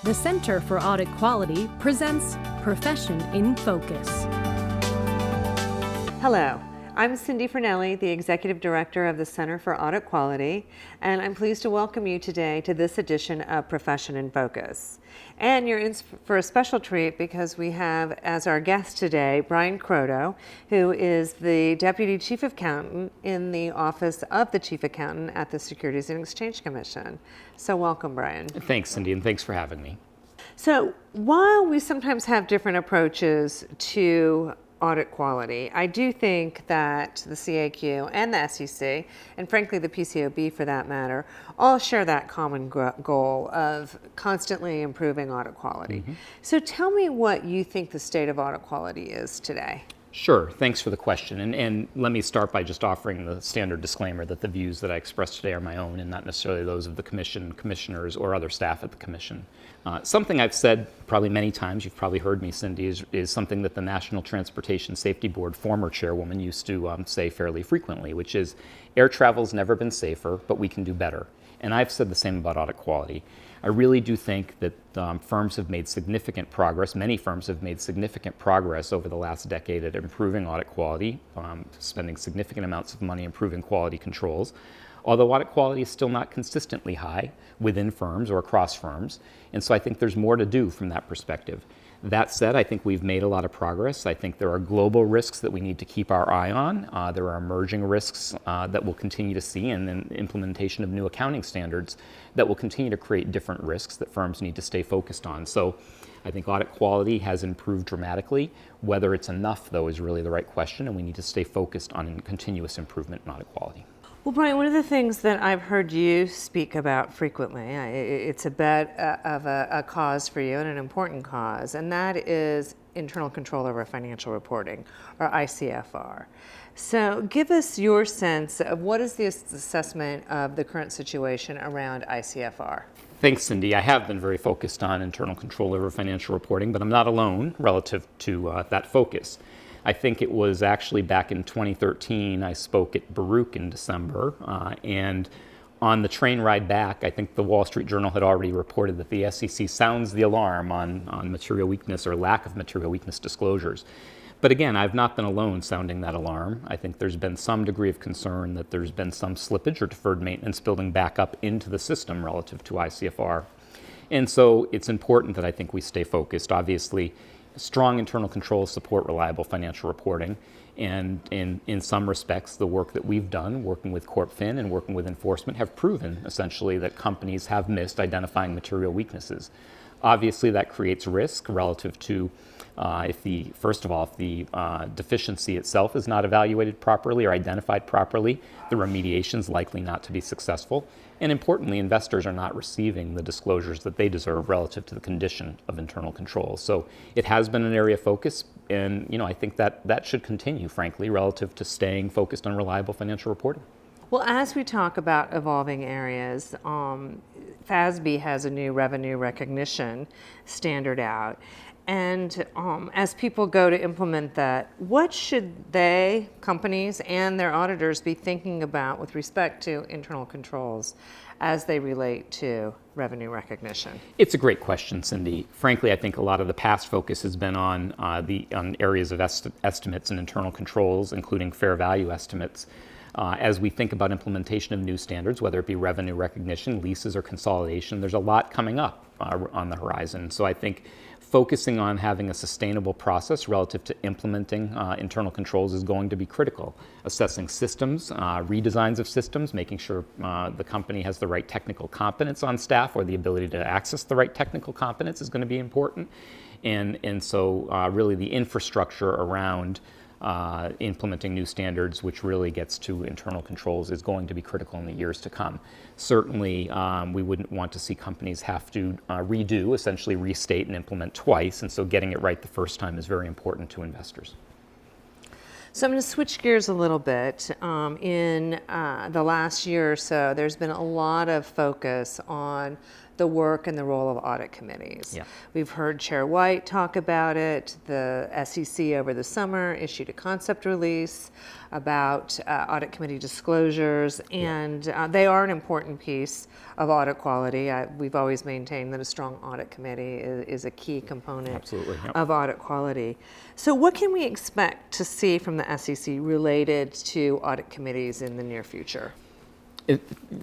The Center for Audit Quality presents Profession in Focus. Hello, I'm Cindy Fernelli, the Executive Director of the Center for Audit Quality, and I'm pleased to welcome you today to this edition of Profession in Focus. And you're in for a special treat because we have as our guest today Brian Croteau, who is the Deputy Chief Accountant in the Office of the Chief Accountant at the Securities and Exchange Commission. So welcome, Brian. Thanks, Cindy, and thanks for having me. So while we sometimes have different approaches to audit quality, I do think that the CAQ and the SEC, and frankly the PCAOB for that matter, all share that common goal of constantly improving audit quality. Mm-hmm. So tell me what you think the state of audit quality is today. Sure, thanks for the question. And let me start by just offering the standard disclaimer that the views that I express today are my own and not necessarily those of the Commission, commissioners, or other staff at the Commission. Something I've said probably many times, you've probably heard me, Cindy, is something that the National Transportation Safety Board former chairwoman used to say fairly frequently, which is air travel's never been safer, but we can do better. And I've said the same about audit quality. I really do think that firms have made significant progress. Many firms have made significant progress over the last decade at improving audit quality, spending significant amounts of money improving quality controls. Although audit quality is still not consistently high within firms or across firms. And so I think there's more to do from that perspective. That said, I think we've made a lot of progress. I think there are global risks that we need to keep our eye on. There are emerging risks that we'll continue to see, and then implementation of new accounting standards that will continue to create different risks that firms need to stay focused on. So I think audit quality has improved dramatically. Whether it's enough, though, is really the right question, and we need to stay focused on continuous improvement in audit quality. Well, Brian, one of the things that I've heard you speak about frequently, it's a bit of a cause for you and an important cause, and that is internal control over financial reporting, or ICFR. So give us your sense of what is the assessment of the current situation around ICFR? Thanks, Cindy. I have been very focused on internal control over financial reporting, but I'm not alone relative to that focus. I think it was actually back in 2013, I spoke at Baruch in December, and on the train ride back, I think the Wall Street Journal had already reported that the SEC sounds the alarm on material weakness or lack of material weakness disclosures. But again, I've not been alone sounding that alarm. I think there's been some degree of concern that there's been some slippage or deferred maintenance building back up into the system relative to ICFR. And so it's important that I think we stay focused. Obviously, strong internal controls support reliable financial reporting, and in some respects, the work that we've done, working with CorpFin and working with enforcement, have proven essentially that companies have missed identifying material weaknesses. Obviously, that creates risk relative to if the deficiency itself is not evaluated properly or identified properly, the remediation is likely not to be successful. And importantly, investors are not receiving the disclosures that they deserve relative to the condition of internal controls. So it has been an area of focus, and I think that should continue, frankly, relative to staying focused on reliable financial reporting. Well, as we talk about evolving areas, FASB has a new revenue recognition standard out. And as people go to implement that, what should they, companies, and their auditors be thinking about with respect to internal controls as they relate to revenue recognition? It's a great question, Cindy. Frankly, I think a lot of the past focus has been on areas of estimates and internal controls, including fair value estimates. As we think about implementation of new standards, whether it be revenue recognition, leases, or consolidation, there's a lot coming up on the horizon. So I think focusing on having a sustainable process relative to implementing internal controls is going to be critical. Assessing systems, redesigns of systems, making sure the company has the right technical competence on staff or the ability to access the right technical competence is going to be important. And so really the infrastructure around implementing new standards, which really gets to internal controls, is going to be critical in the years to come. Certainly, we wouldn't want to see companies have to redo, essentially restate and implement twice, and so getting it right the first time is very important to investors. So I'm going to switch gears a little bit. In the last year or so, there's been a lot of focus on the work and the role of audit committees. Yeah. We've heard Chair White talk about it. The SEC over the summer issued a concept release about audit committee disclosures, and they are an important piece of audit quality. We've always maintained that a strong audit committee is a key component Absolutely, yep. of audit quality. So what can we expect to see from the SEC related to audit committees in the near future?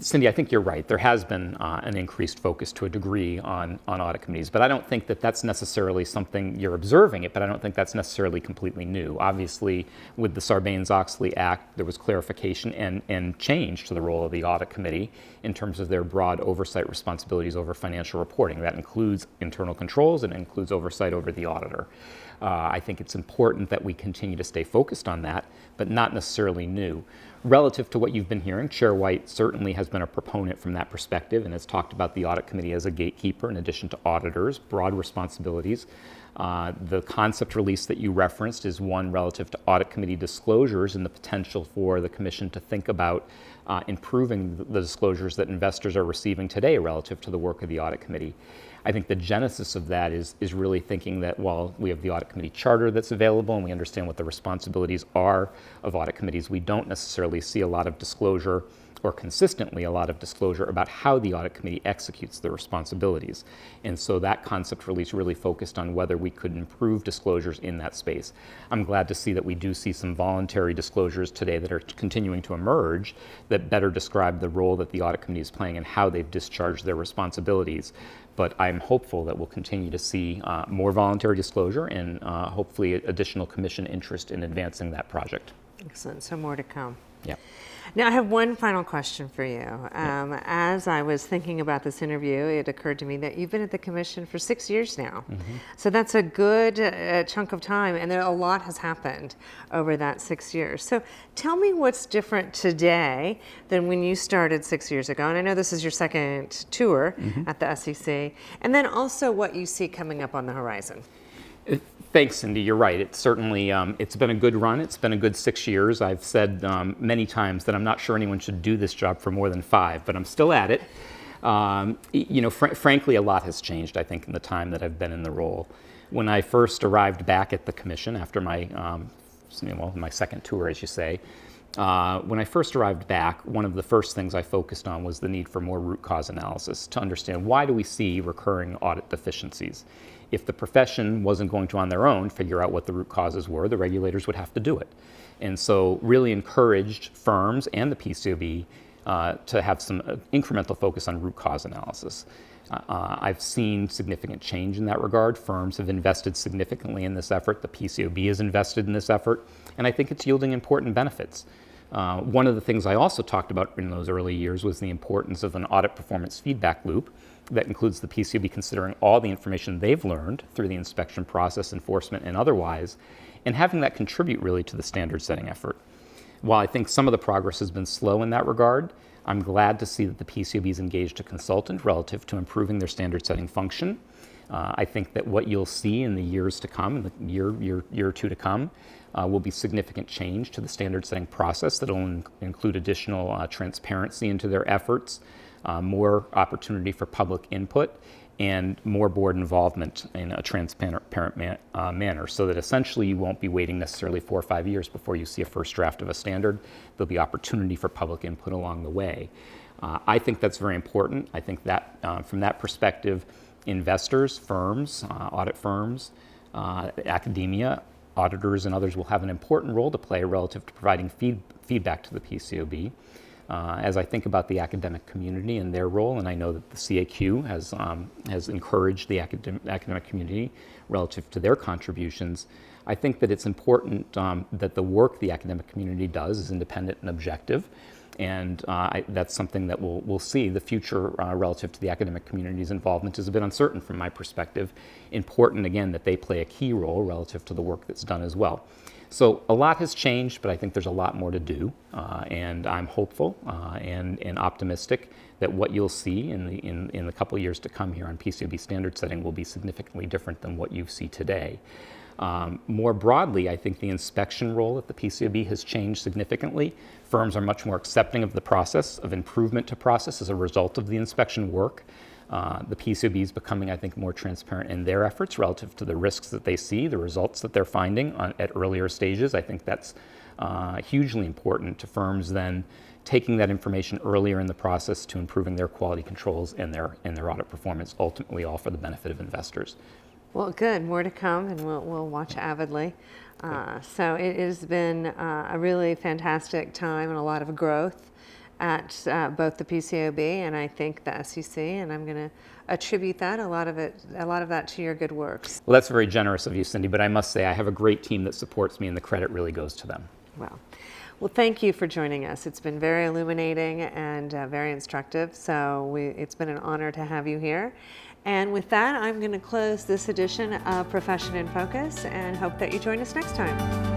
Cindy, I think you're right. There has been an increased focus to a degree on audit committees, but I don't think that that's necessarily something you're observing it, but I don't think that's necessarily completely new. Obviously, with the Sarbanes-Oxley Act, there was clarification and change to the role of the audit committee in terms of their broad oversight responsibilities over financial reporting. That includes internal controls and includes oversight over the auditor. I think it's important that we continue to stay focused on that, but not necessarily new. Relative to what you've been hearing, Chair White certainly has been a proponent from that perspective and has talked about the audit committee as a gatekeeper in addition to auditors, broad responsibilities. The concept release that you referenced is one relative to audit committee disclosures and the potential for the commission to think about improving the disclosures that investors are receiving today relative to the work of the audit committee. I think the genesis of that is really thinking that while we have the audit committee charter that's available and we understand what the responsibilities are of audit committees, we don't necessarily see a lot of disclosure or consistently a lot of disclosure about how the audit committee executes their responsibilities. And so that concept release really focused on whether we could improve disclosures in that space. I'm glad to see that we do see some voluntary disclosures today that are continuing to emerge that better describe the role that the audit committee is playing and how they've discharged their responsibilities. But I'm hopeful that we'll continue to see more voluntary disclosure and hopefully additional commission interest in advancing that project. Excellent. So more to come. Yeah. Now, I have one final question for you. As I was thinking about this interview, it occurred to me that you've been at the Commission for 6 years now. Mm-hmm. So that's a good chunk of time, and a lot has happened over that 6 years. So tell me what's different today than when you started 6 years ago. And I know this is your second tour at the SEC. And then also what you see coming up on the horizon. Thanks, Cindy. You're right. It's certainly, it's been a good run. It's been a good 6 years. I've said many times that I'm not sure anyone should do this job for more than 5, but I'm still at it. Frankly, a lot has changed, I think, in the time that I've been in the role. When I first arrived back at the Commission after my, my second tour, as you say, when I first arrived back, one of the first things I focused on was the need for more root cause analysis to understand why do we see recurring audit deficiencies. If the profession wasn't going to on their own figure out what the root causes were, the regulators would have to do it. And so really encouraged firms and the PCAOB to have some incremental focus on root cause analysis. I've seen significant change in that regard. Firms have invested significantly in this effort. The PCAOB has invested in this effort, and I think it's yielding important benefits. One of the things I also talked about in those early years was the importance of an audit performance feedback loop that includes the PCAOB considering all the information they've learned through the inspection process, enforcement, and otherwise, and having that contribute really to the standard setting effort. While I think some of the progress has been slow in that regard, I'm glad to see that the PCAOB is engaged a consultant relative to improving their standard setting function. I think that what you'll see in the years to come, in the year or two to come, will be significant change to the standard setting process that will include additional transparency into their efforts, more opportunity for public input, and more board involvement in a transparent manner, so that essentially you won't be waiting necessarily 4 or 5 years before you see a first draft of a standard. There'll be opportunity for public input along the way. I think that's very important. I think that from that perspective, investors, firms, audit firms, academia, auditors, and others will have an important role to play relative to providing feedback to the PCAOB. As I think about the academic community and their role, and I know that the CAQ has encouraged the academic community relative to their contributions, I think that it's important that the work the academic community does is independent and objective, and that's something that we'll see. The future relative to the academic community's involvement is a bit uncertain from my perspective. Important, again, that they play a key role relative to the work that's done as well. So a lot has changed, but I think there's a lot more to do, and I'm hopeful and optimistic that what you'll see in the couple of years to come here on PCAOB standard setting will be significantly different than what you see today. More broadly, I think the inspection role at the PCAOB has changed significantly. Firms are much more accepting of the process, of improvement to process as a result of the inspection work. The PCAOB is becoming, I think, more transparent in their efforts relative to the risks that they see, the results that they're finding at earlier stages. I think that's hugely important to firms then taking that information earlier in the process to improving their quality controls and their audit performance, ultimately all for the benefit of investors. Well, good. More to come, and we'll watch avidly. So it has been a really fantastic time and a lot of growth at both the PCAOB and I think the SEC, and I'm going to attribute that, a lot of that to your good works. Well, that's very generous of you, Cindy, but I must say I have a great team that supports me, and the credit really goes to them. Well, thank you for joining us. It's been very illuminating and very instructive, so it's been an honor to have you here. And with that, I'm going to close this edition of Profession in Focus and hope that you join us next time.